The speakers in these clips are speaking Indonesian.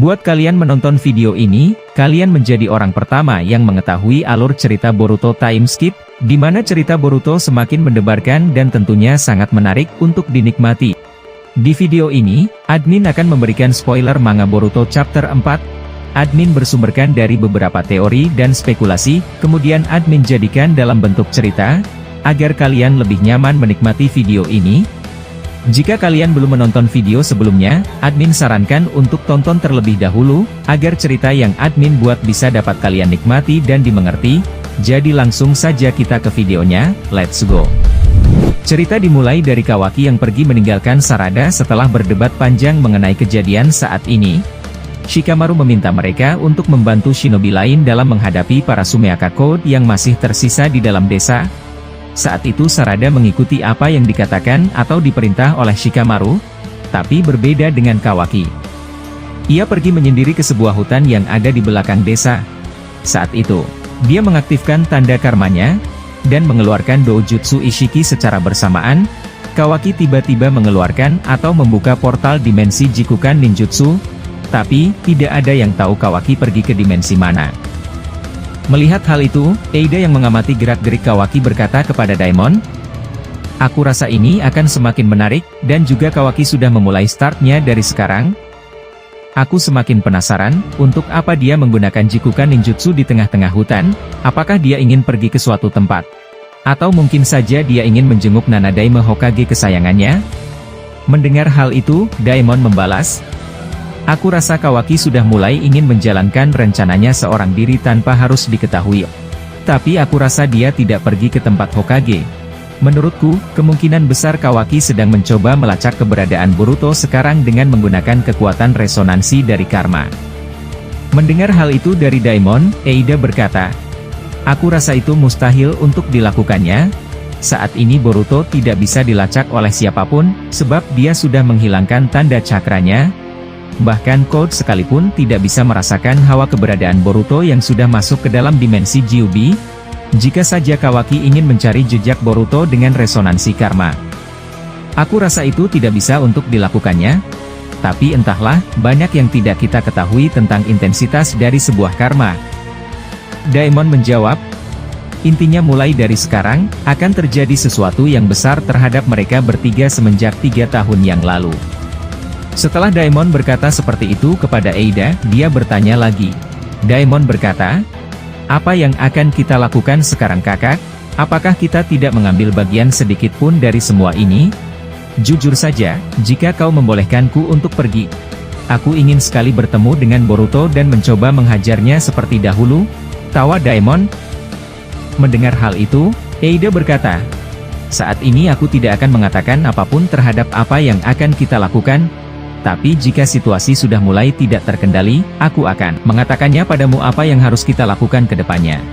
Buat kalian menonton video ini, kalian menjadi orang pertama yang mengetahui alur cerita Boruto Time Skip, di mana cerita Boruto semakin mendebarkan dan tentunya sangat menarik untuk dinikmati. Di video ini, admin akan memberikan spoiler manga Boruto Chapter 4. Admin bersumberkan dari beberapa teori dan spekulasi, kemudian admin jadikan dalam bentuk cerita, agar kalian lebih nyaman menikmati video ini. Jika kalian belum menonton video sebelumnya, admin sarankan untuk tonton terlebih dahulu, agar cerita yang admin buat bisa dapat kalian nikmati dan dimengerti. Jadi langsung saja kita ke videonya, let's go. Cerita dimulai dari Kawaki yang pergi meninggalkan Sarada setelah berdebat panjang mengenai kejadian saat ini. Shikamaru meminta mereka untuk membantu shinobi lain dalam menghadapi para Sumeaka Code yang masih tersisa di dalam desa. Saat itu Sarada mengikuti apa yang dikatakan atau diperintah oleh Shikamaru, tapi berbeda dengan Kawaki. Ia pergi menyendiri ke sebuah hutan yang ada di belakang desa. Saat itu, dia mengaktifkan tanda karmanya, dan mengeluarkan Doujutsu Ishiki secara bersamaan. Kawaki tiba-tiba mengeluarkan atau membuka portal dimensi Jikukan Ninjutsu, tapi tidak ada yang tahu Kawaki pergi ke dimensi mana. Melihat hal itu, Eida yang mengamati gerak-gerik Kawaki berkata kepada Daimon, "Aku rasa ini akan semakin menarik, dan juga Kawaki sudah memulai startnya dari sekarang. Aku semakin penasaran, untuk apa dia menggunakan Jikukan Ninjutsu di tengah-tengah hutan, apakah dia ingin pergi ke suatu tempat? Atau mungkin saja dia ingin menjenguk Nana Daime Hokage kesayangannya?" Mendengar hal itu, Daimon membalas, "Aku rasa Kawaki sudah mulai ingin menjalankan rencananya seorang diri tanpa harus diketahui. Tapi aku rasa dia tidak pergi ke tempat Hokage. Menurutku, kemungkinan besar Kawaki sedang mencoba melacak keberadaan Boruto sekarang dengan menggunakan kekuatan resonansi dari karma." Mendengar hal itu dari Daimon, Eida berkata, "Aku rasa itu mustahil untuk dilakukannya. Saat ini Boruto tidak bisa dilacak oleh siapapun, sebab dia sudah menghilangkan tanda cakranya. Bahkan Code sekalipun tidak bisa merasakan hawa keberadaan Boruto yang sudah masuk ke dalam dimensi Gyubi. Jika saja Kawaki ingin mencari jejak Boruto dengan resonansi karma, aku rasa itu tidak bisa untuk dilakukannya. Tapi entahlah, banyak yang tidak kita ketahui tentang intensitas dari sebuah karma." Daimon menjawab, "Intinya mulai dari sekarang, akan terjadi sesuatu yang besar terhadap mereka bertiga semenjak 3 tahun yang lalu." Setelah Daimon berkata seperti itu kepada Eida, dia bertanya lagi. Daimon berkata, "Apa yang akan kita lakukan sekarang kakak? Apakah kita tidak mengambil bagian sedikit pun dari semua ini? Jujur saja, jika kau membolehkanku untuk pergi, aku ingin sekali bertemu dengan Boruto dan mencoba menghajarnya seperti dahulu." Tawa Daimon. Mendengar hal itu, Eida berkata, "Saat ini aku tidak akan mengatakan apapun terhadap apa yang akan kita lakukan. Tapi jika situasi sudah mulai tidak terkendali, aku akan mengatakannya padamu apa yang harus kita lakukan ke depannya."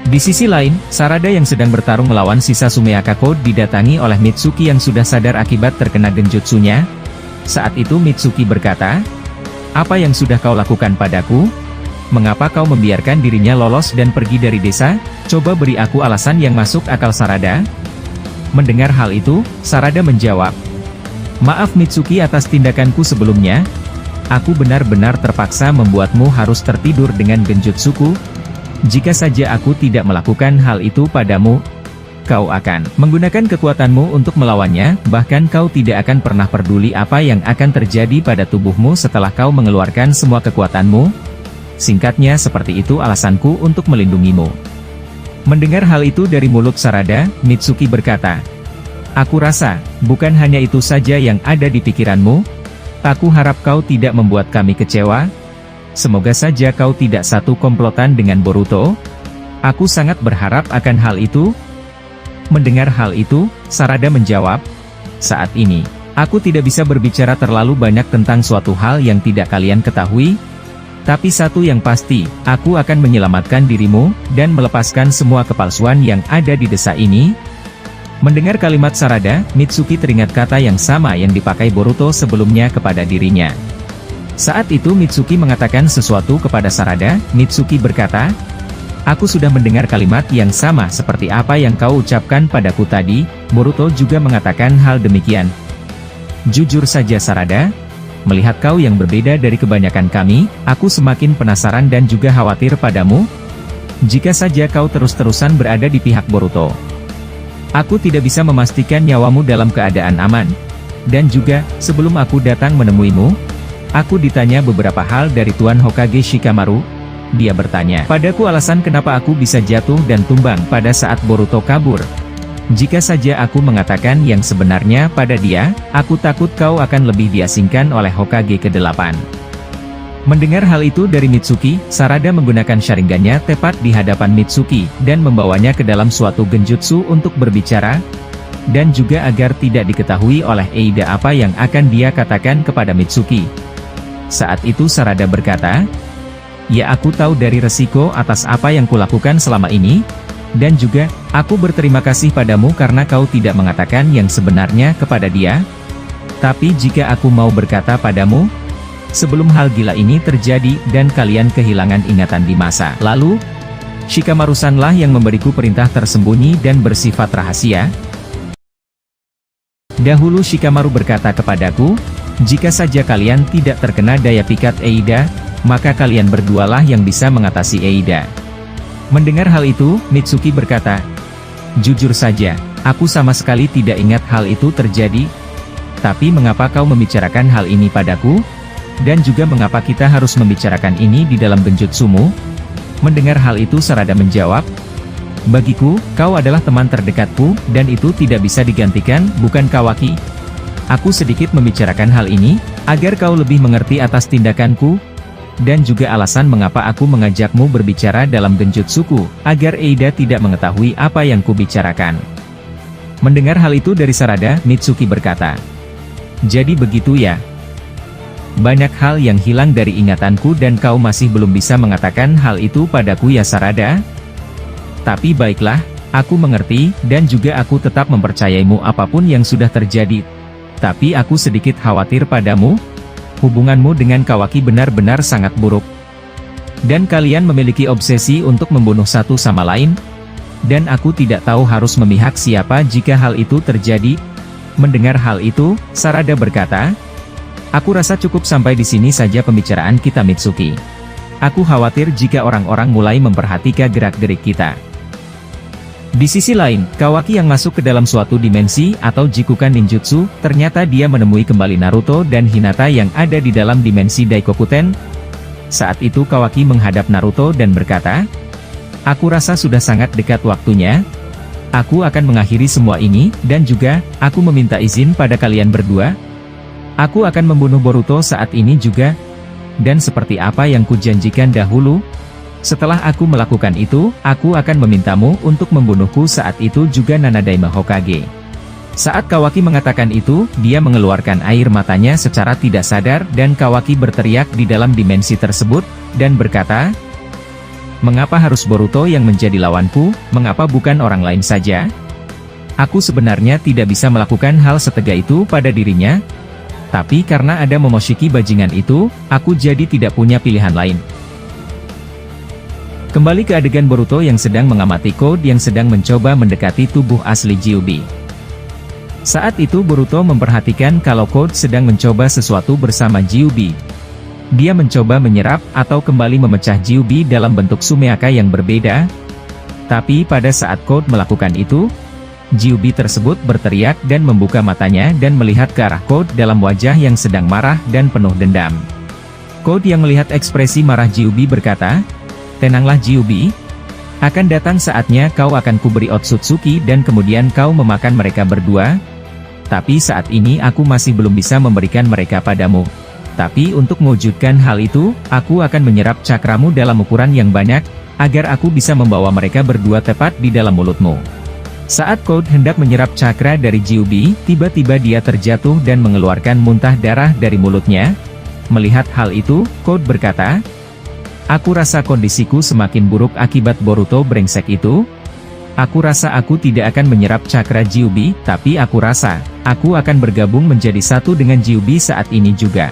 Di sisi lain, Sarada yang sedang bertarung melawan sisa Sumeaka Code didatangi oleh Mitsuki yang sudah sadar akibat terkena genjutsunya. Saat itu Mitsuki berkata, "Apa yang sudah kau lakukan padaku? Mengapa kau membiarkan dirinya lolos dan pergi dari desa? Coba beri aku alasan yang masuk akal." Sarada. Mendengar hal itu, Sarada menjawab, "Maaf Mitsuki atas tindakanku sebelumnya. Aku benar-benar terpaksa membuatmu harus tertidur dengan genjutsuku. Jika saja aku tidak melakukan hal itu padamu, kau akan menggunakan kekuatanmu untuk melawannya, bahkan kau tidak akan pernah peduli apa yang akan terjadi pada tubuhmu setelah kau mengeluarkan semua kekuatanmu. Singkatnya seperti itu alasanku untuk melindungimu." Mendengar hal itu dari mulut Sarada, Mitsuki berkata, "Aku rasa, bukan hanya itu saja yang ada di pikiranmu. Aku harap kau tidak membuat kami kecewa. Semoga saja kau tidak satu komplotan dengan Boruto. Aku sangat berharap akan hal itu." Mendengar hal itu, Sarada menjawab, "Saat ini, aku tidak bisa berbicara terlalu banyak tentang suatu hal yang tidak kalian ketahui. Tapi satu yang pasti, aku akan menyelamatkan dirimu, dan melepaskan semua kepalsuan yang ada di desa ini." Mendengar kalimat Sarada, Mitsuki teringat kata yang sama yang dipakai Boruto sebelumnya kepada dirinya. Saat itu Mitsuki mengatakan sesuatu kepada Sarada. Mitsuki berkata, "Aku sudah mendengar kalimat yang sama seperti apa yang kau ucapkan padaku tadi." Boruto juga mengatakan hal demikian. "Jujur saja Sarada, Melihat kau yang berbeda dari kebanyakan kami, aku semakin penasaran dan juga khawatir padamu. Jika saja kau terus-terusan berada di pihak Boruto, aku tidak bisa memastikan nyawamu dalam keadaan aman. Dan juga, sebelum aku datang menemuimu, aku ditanya beberapa hal dari Tuan Hokage Shikamaru. Dia bertanya padaku alasan kenapa aku bisa jatuh dan tumbang pada saat Boruto kabur. Jika saja aku mengatakan yang sebenarnya pada dia, aku takut kau akan lebih diasingkan oleh Hokage ke-8. Mendengar hal itu dari Mitsuki, Sarada menggunakan Sharingannya tepat di hadapan Mitsuki, dan membawanya ke dalam suatu genjutsu untuk berbicara, dan juga agar tidak diketahui oleh Eida apa yang akan dia katakan kepada Mitsuki. Saat itu Sarada berkata, "Ya, aku tahu dari resiko atas apa yang kulakukan selama ini, dan juga, aku berterima kasih padamu karena kau tidak mengatakan yang sebenarnya kepada dia. Tapi jika aku mau berkata padamu, sebelum hal gila ini terjadi dan kalian kehilangan ingatan di masa lalu, Shikamaru-sanlah yang memberiku perintah tersembunyi dan bersifat rahasia. Dahulu Shikamaru berkata kepadaku, jika saja kalian tidak terkena daya pikat Eida, maka kalian berdualah yang bisa mengatasi Eida." Mendengar hal itu, Mitsuki berkata, "Jujur saja, aku sama sekali tidak ingat hal itu terjadi. Tapi mengapa kau membicarakan hal ini padaku? Dan juga mengapa kita harus membicarakan ini di dalam genjutsumu?" Mendengar hal itu Sarada menjawab, "Bagiku, kau adalah teman terdekatku, dan itu tidak bisa digantikan, bukan Kawaki? Aku sedikit membicarakan hal ini, agar kau lebih mengerti atas tindakanku, dan juga alasan mengapa aku mengajakmu berbicara dalam genjutsuku, agar Eida tidak mengetahui apa yang kubicarakan." Mendengar hal itu dari Sarada, Mitsuki berkata, "Jadi begitu ya? Banyak hal yang hilang dari ingatanku dan kau masih belum bisa mengatakan hal itu padaku ya Sarada? Tapi baiklah, aku mengerti, dan juga aku tetap mempercayaimu apapun yang sudah terjadi. Tapi aku sedikit khawatir padamu. Hubunganmu dengan Kawaki benar-benar sangat buruk. Dan kalian memiliki obsesi untuk membunuh satu sama lain. Dan aku tidak tahu harus memihak siapa jika hal itu terjadi." Mendengar hal itu, Sarada berkata, "Aku rasa cukup sampai di sini saja pembicaraan kita Mitsuki. Aku khawatir jika orang-orang mulai memperhatikan gerak-gerik kita." Di sisi lain, Kawaki yang masuk ke dalam suatu dimensi atau Jikukan Ninjutsu, ternyata dia menemui kembali Naruto dan Hinata yang ada di dalam dimensi Daikokuten. Saat itu Kawaki menghadap Naruto dan berkata, "Aku rasa sudah sangat dekat waktunya. Aku akan mengakhiri semua ini, dan juga, aku meminta izin pada kalian berdua. Aku akan membunuh Boruto saat ini juga. Dan seperti apa yang kujanjikan dahulu, setelah aku melakukan itu, aku akan memintamu untuk membunuhku saat itu juga Nanadaima Hokage." Saat Kawaki mengatakan itu, dia mengeluarkan air matanya secara tidak sadar dan Kawaki berteriak di dalam dimensi tersebut, dan berkata, "Mengapa harus Boruto yang menjadi lawanku, mengapa bukan orang lain saja? Aku sebenarnya tidak bisa melakukan hal setega itu pada dirinya. Tapi karena ada Momoshiki bajingan itu, aku jadi tidak punya pilihan lain." Kembali ke adegan Boruto yang sedang mengamati Code yang sedang mencoba mendekati tubuh asli Gyuubi. Saat itu Boruto memperhatikan kalau Code sedang mencoba sesuatu bersama Gyuubi. Dia mencoba menyerap atau kembali memecah Gyuubi dalam bentuk Sumeaka yang berbeda. Tapi pada saat Code melakukan itu, Gyuubi tersebut berteriak dan membuka matanya dan melihat ke arah Code dalam wajah yang sedang marah dan penuh dendam. Code yang melihat ekspresi marah Gyuubi berkata, "Tenanglah Gyuubi, akan datang saatnya kau akan kuberi Otsutsuki dan kemudian kau memakan mereka berdua. Tapi saat ini aku masih belum bisa memberikan mereka padamu. Tapi untuk mewujudkan hal itu, aku akan menyerap cakramu dalam ukuran yang banyak, agar aku bisa membawa mereka berdua tepat di dalam mulutmu." Saat Code hendak menyerap cakra dari Gyuubi, tiba-tiba dia terjatuh dan mengeluarkan muntah darah dari mulutnya. Melihat hal itu, Code berkata, "Aku rasa kondisiku semakin buruk akibat Boruto brengsek itu. Aku rasa aku tidak akan menyerap cakra Gyuubi, tapi aku rasa, aku akan bergabung menjadi satu dengan Gyuubi saat ini juga."